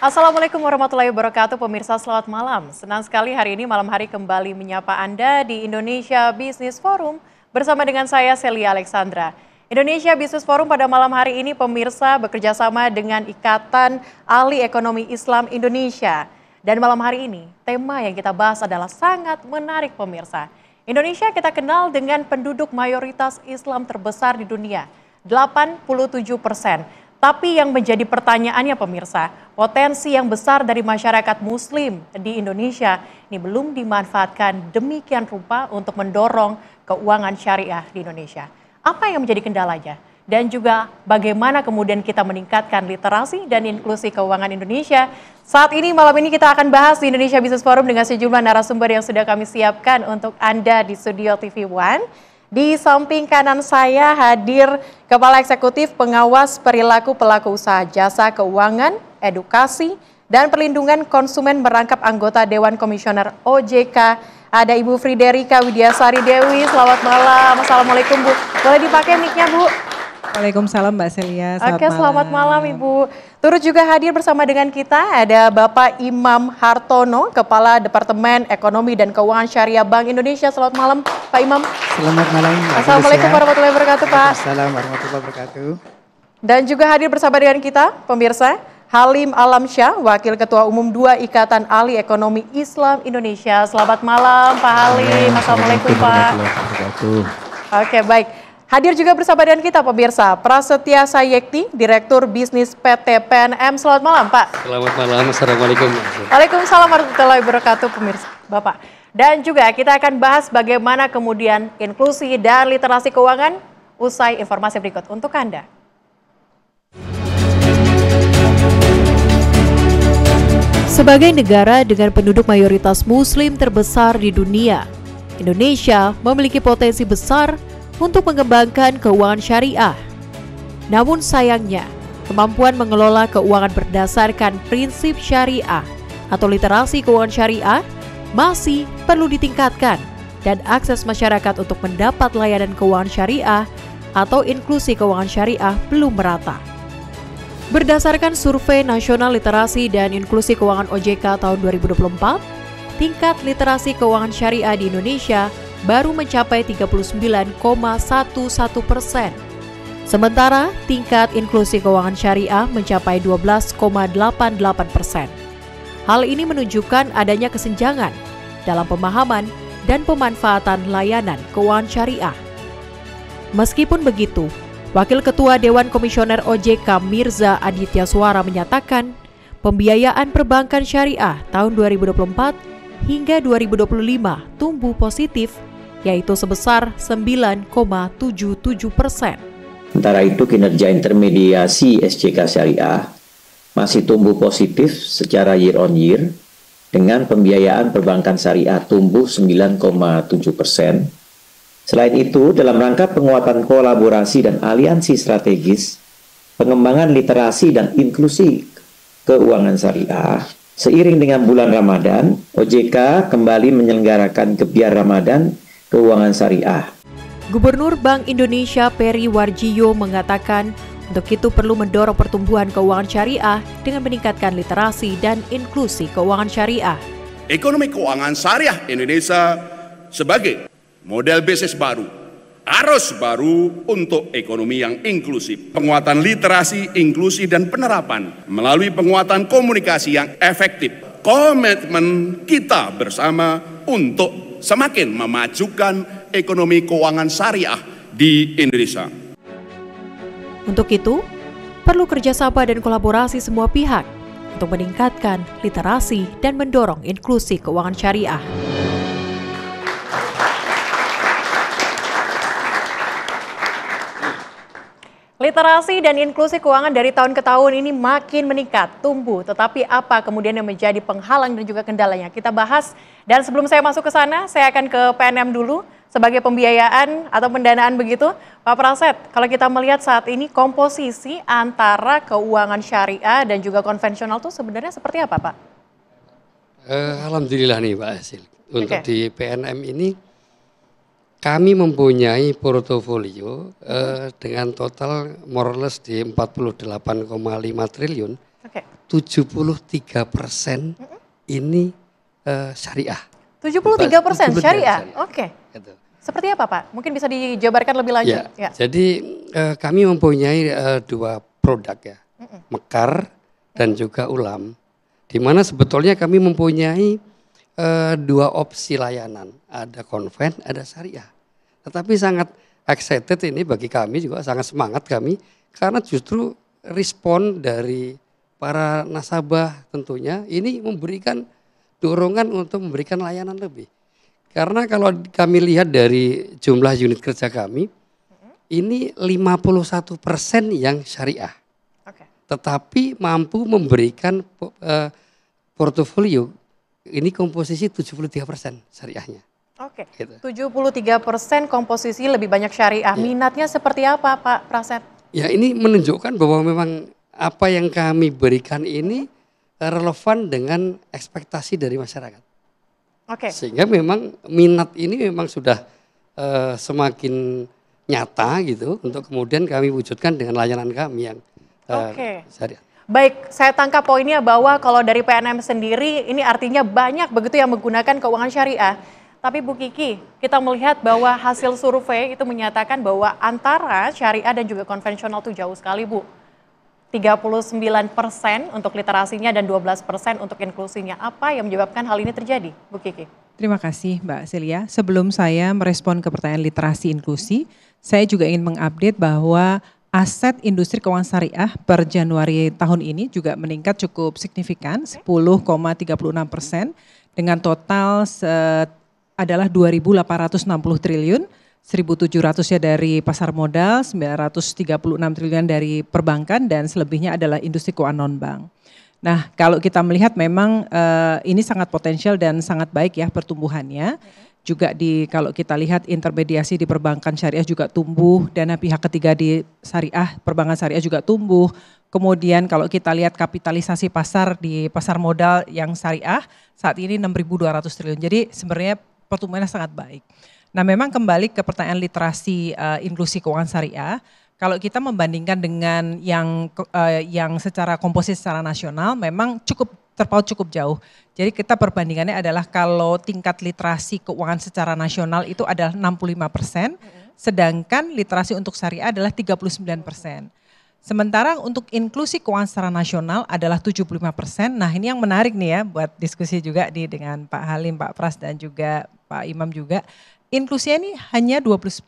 Assalamualaikum warahmatullahi wabarakatuh, pemirsa selamat malam. Senang sekali hari ini malam hari kembali menyapa Anda di Indonesia Business Forum bersama dengan saya Celia Alexandra. Indonesia Business Forum pada malam hari ini pemirsa bekerja sama dengan Ikatan Ahli Ekonomi Islam Indonesia. Dan malam hari ini tema yang kita bahas adalah sangat menarik pemirsa. Indonesia kita kenal dengan penduduk mayoritas Islam terbesar di dunia, 87%. Tapi yang menjadi pertanyaannya pemirsa, potensi yang besar dari masyarakat muslim di Indonesia ini belum dimanfaatkan demikian rupa untuk mendorong keuangan syariah di Indonesia. Apa yang menjadi kendalanya? Dan juga bagaimana kemudian kita meningkatkan literasi dan inklusi keuangan Indonesia? Saat ini malam ini kita akan bahas di Indonesia Business Forum dengan sejumlah narasumber yang sudah kami siapkan untuk Anda di studio TV One. Di samping kanan saya hadir Kepala Eksekutif Pengawas Perilaku Pelaku Usaha Jasa Keuangan, Edukasi, dan Perlindungan Konsumen merangkap anggota Dewan Komisioner OJK. Ada Ibu Friderika Widiasari Dewi, selamat malam. Assalamualaikum Bu. Boleh dipakai mic-nya Bu? Waalaikumsalam Mbak Celia, selamat malam Ibu. Turut juga hadir bersama dengan kita ada Bapak Imam Hartono, Kepala Departemen Ekonomi dan Keuangan Syariah Bank Indonesia. Selamat malam Pak Imam. Selamat malam. Assalamualaikum warahmatullahi wabarakatuh Pak. Assalamualaikum warahmatullahi wabarakatuh. Dan juga hadir bersama dengan kita pemirsa Halim Alamsyah, Wakil Ketua Umum 2 Ikatan Ahli Ekonomi Islam Indonesia. Selamat malam Pak Halim. Assalamualaikum Pak. Oke baik. Hadir juga bersama dengan kita pemirsa Prasetya Sayekti, Direktur Bisnis PT PNM. Selamat malam Pak. Selamat malam, Assalamualaikum. Waalaikumsalam warahmatullahi wabarakatuh pemirsa Bapak. Dan juga kita akan bahas bagaimana kemudian inklusi dan literasi keuangan usai informasi berikut untuk Anda. Sebagai negara dengan penduduk mayoritas muslim terbesar di dunia, Indonesia memiliki potensi besar untuk mengembangkan keuangan syariah. Namun sayangnya, kemampuan mengelola keuangan berdasarkan prinsip syariah atau literasi keuangan syariah masih perlu ditingkatkan dan akses masyarakat untuk mendapat layanan keuangan syariah atau inklusi keuangan syariah belum merata. Berdasarkan Survei Nasional Literasi dan Inklusi Keuangan OJK tahun 2024, tingkat literasi keuangan syariah di Indonesia baru mencapai 39,11%. Sementara tingkat inklusi keuangan syariah mencapai 12,88%. Hal ini menunjukkan adanya kesenjangan dalam pemahaman dan pemanfaatan layanan keuangan syariah. Meskipun begitu, Wakil Ketua Dewan Komisioner OJK Mirza Aditya Suara menyatakan, pembiayaan perbankan syariah tahun 2024 hingga 2025 tumbuh positif, yaitu sebesar 9,77%. Sementara itu kinerja intermediasi SJK Syariah masih tumbuh positif secara year on year dengan pembiayaan perbankan syariah tumbuh 9,7%. Selain itu, dalam rangka penguatan kolaborasi dan aliansi strategis, pengembangan literasi dan inklusi keuangan syariah, seiring dengan bulan Ramadan, OJK kembali menyelenggarakan Gebiar Ramadan Keuangan Syariah. Gubernur Bank Indonesia Peri Warjio mengatakan, untuk itu perlu mendorong pertumbuhan keuangan syariah dengan meningkatkan literasi dan inklusi keuangan syariah. Ekonomi keuangan syariah Indonesia sebagai model bisnis baru, arus baru untuk ekonomi yang inklusif. Penguatan literasi, inklusi, dan penerapan melalui penguatan komunikasi yang efektif. Komitmen kita bersama untuk semakin memajukan ekonomi keuangan syariah di Indonesia. Untuk itu, perlu kerjasama dan kolaborasi semua pihak untuk meningkatkan literasi dan mendorong inklusi keuangan syariah. Literasi dan inklusi keuangan dari tahun ke tahun ini makin meningkat, tumbuh. Tetapi apa kemudian yang menjadi penghalang dan juga kendalanya? Kita bahas. Dan sebelum saya masuk ke sana, saya akan ke PNM dulu sebagai pembiayaan atau pendanaan begitu. Pak Praset, kalau kita melihat saat ini komposisi antara keuangan syariah dan juga konvensional itu sebenarnya seperti apa Pak? Alhamdulillah nih Pak Hasil. Untuk di PNM ini kami mempunyai portofolio dengan total more or less di 48,5 triliun Oke. 73% ini syariah. 73% syariah. Oke. Gitu. Seperti apa Pak? Mungkin bisa dijabarkan lebih lanjut. Ya. Jadi kami mempunyai dua produk ya, Mekar dan juga Ulam. Di mana sebetulnya kami mempunyai dua opsi layanan, ada konven, ada syariah. Tetapi sangat excited ini bagi kami juga, sangat semangat kami karena justru respon dari para nasabah tentunya ini memberikan dorongan untuk memberikan layanan lebih. Karena kalau kami lihat dari jumlah unit kerja kami, ini 51% yang syariah. Oke. Tetapi mampu memberikan portofolio, ini komposisi 73% syariahnya. Oke, Gitu. 73% komposisi lebih banyak syariah. Minatnya seperti apa Pak Praset? Ya ini menunjukkan bahwa memang apa yang kami berikan ini relevan dengan ekspektasi dari masyarakat. Oke. Sehingga memang minat ini memang sudah semakin nyata gitu untuk kemudian kami wujudkan dengan layanan kami yang syariah. Baik, saya tangkap poinnya bahwa kalau dari PNM sendiri ini artinya banyak begitu yang menggunakan keuangan syariah. Tapi Bu Kiki, kita melihat bahwa hasil survei itu menyatakan bahwa antara syariah dan juga konvensional itu jauh sekali Bu. 39% untuk literasinya dan 12% untuk inklusinya. Apa yang menyebabkan hal ini terjadi, Bu Kiki? Terima kasih Mbak Celia. Sebelum saya merespon ke pertanyaan literasi inklusi, saya juga ingin mengupdate bahwa aset industri keuangan syariah per Januari tahun ini juga meningkat cukup signifikan, 10,36%, dengan total adalah 2.860 triliun, 1.700 ya dari pasar modal, 936 triliun dari perbankan, dan selebihnya adalah industri keuangan non-bank. Nah, kalau kita melihat memang ini sangat potensial dan sangat baik ya pertumbuhannya. Juga kalau kita lihat intermediasi di perbankan syariah juga tumbuh, dana pihak ketiga di syariah, perbankan syariah juga tumbuh. Kemudian kalau kita lihat kapitalisasi pasar di pasar modal yang syariah saat ini 6.200 triliun. Jadi sebenarnya pertumbuhannya sangat baik. Nah, memang kembali ke pertanyaan literasi inklusi keuangan syariah, kalau kita membandingkan dengan yang secara komposisi secara nasional memang terpaut cukup jauh. Jadi kita perbandingannya adalah kalau tingkat literasi keuangan secara nasional itu adalah 65%, sedangkan literasi untuk syariah adalah 39%. Sementara untuk inklusi keuangan secara nasional adalah 75%. Nah, ini yang menarik nih ya buat diskusi juga dengan Pak Halim, Pak Pras dan juga Pak Imam juga. Inklusinya ini hanya 12%.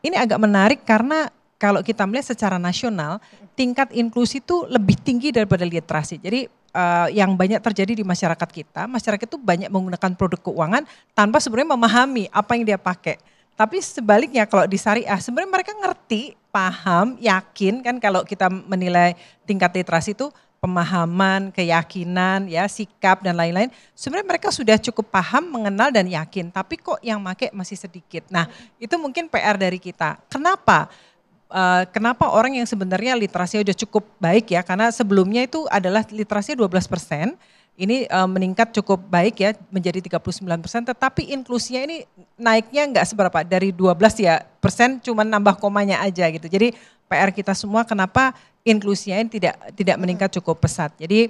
Ini agak menarik karena kalau kita melihat secara nasional tingkat inklusi itu lebih tinggi daripada literasi. Jadi yang banyak terjadi di masyarakat itu banyak menggunakan produk keuangan tanpa sebenarnya memahami apa yang dia pakai. Tapi sebaliknya kalau di syariah sebenarnya mereka ngerti, paham, yakin kan kalau kita menilai tingkat literasi itu pemahaman, keyakinan, ya sikap dan lain-lain. Sebenarnya mereka sudah cukup paham, mengenal dan yakin. Tapi kok yang pakai masih sedikit. Nah itu mungkin PR dari kita. Kenapa? Kenapa orang yang sebenarnya literasinya udah cukup baik ya? Karena sebelumnya itu adalah literasinya 12%. Ini meningkat cukup baik ya menjadi 39%. Tetapi inklusinya ini naiknya nggak seberapa. Dari 12 ya persen cuma nambah komanya aja gitu. Jadi PR kita semua kenapa inklusinya ini tidak meningkat cukup pesat. Jadi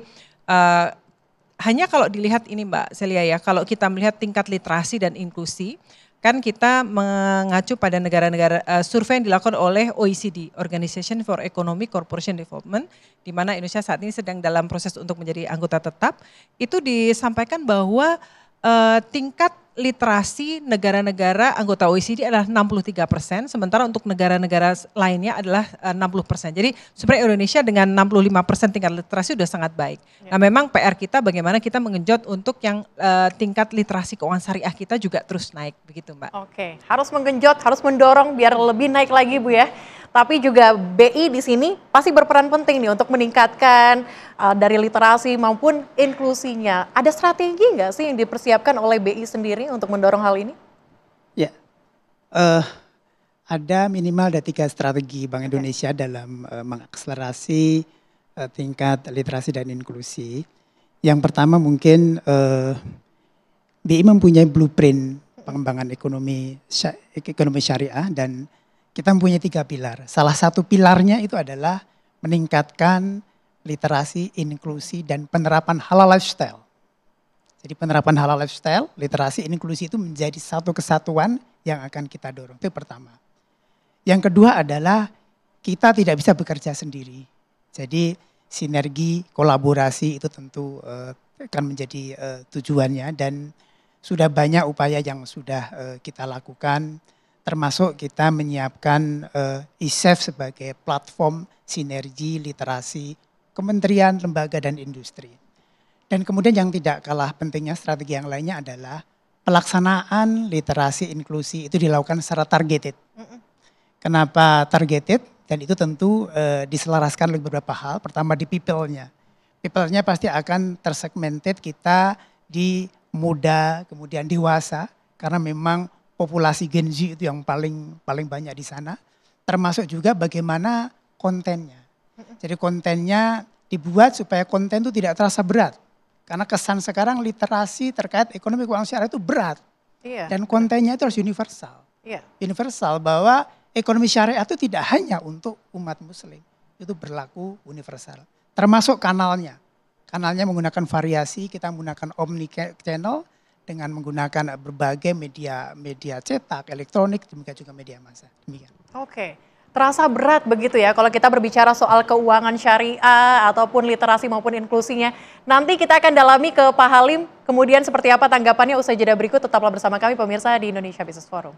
hanya kalau dilihat ini Mbak Celia ya, kalau kita melihat tingkat literasi dan inklusi, kan kita mengacu pada negara-negara survei yang dilakukan oleh OECD, Organization for Economic Cooperation Development, di mana Indonesia saat ini sedang dalam proses untuk menjadi anggota tetap, itu disampaikan bahwa tingkat literasi negara-negara anggota OECD adalah 63%, sementara untuk negara-negara lainnya adalah 60%. Jadi sebenarnya Indonesia dengan 65% tingkat literasi sudah sangat baik. Nah memang PR kita bagaimana kita mengenjot untuk yang tingkat literasi keuangan syariah kita juga terus naik, begitu Mbak. Oke, harus menggenjot, harus mendorong biar lebih naik lagi Bu ya. Tapi juga BI di sini pasti berperan penting nih untuk meningkatkan dari literasi maupun inklusinya. Ada strategi nggak sih yang dipersiapkan oleh BI sendiri untuk mendorong hal ini? Ya, ada minimal 3 strategi Bank Indonesia dalam mengakselerasi tingkat literasi dan inklusi. Yang pertama mungkin BI mempunyai blueprint pengembangan ekonomi syariah dan kita mempunyai 3 pilar. Salah satu pilarnya itu adalah meningkatkan literasi, inklusi, dan penerapan halal lifestyle. Jadi penerapan halal lifestyle, literasi, inklusi itu menjadi satu kesatuan yang akan kita dorong. Itu pertama. Yang kedua adalah kita tidak bisa bekerja sendiri. Jadi sinergi, kolaborasi itu tentu akan menjadi tujuannya, dan sudah banyak upaya yang sudah kita lakukan, termasuk kita menyiapkan ISEF sebagai platform sinergi literasi kementerian, lembaga, dan industri. Dan kemudian yang tidak kalah pentingnya strategi yang lainnya adalah pelaksanaan literasi inklusi itu dilakukan secara targeted. Kenapa targeted? Dan itu tentu diselaraskan oleh beberapa hal. Pertama di people-nya. People-nya pasti akan tersegmented kita di muda, kemudian dewasa, karena memang populasi Gen Z itu yang paling banyak di sana. Termasuk juga bagaimana kontennya. Jadi kontennya dibuat supaya konten itu tidak terasa berat. Karena kesan sekarang literasi terkait ekonomi keuangan syariah itu berat. Iya. Dan kontennya itu harus universal. Iya. Universal bahwa ekonomi syariah itu tidak hanya untuk umat muslim. Itu berlaku universal. Termasuk kanalnya. Kanalnya menggunakan variasi, kita menggunakan omni channel dengan menggunakan berbagai media cetak, elektronik, demikian juga media massa. Demikian. Oke. Terasa berat begitu ya kalau kita berbicara soal keuangan syariah ataupun literasi maupun inklusinya. Nanti kita akan dalami ke Pak Halim, kemudian seperti apa tanggapannya usai jeda berikut. Tetaplah bersama kami pemirsa di Indonesia Business Forum.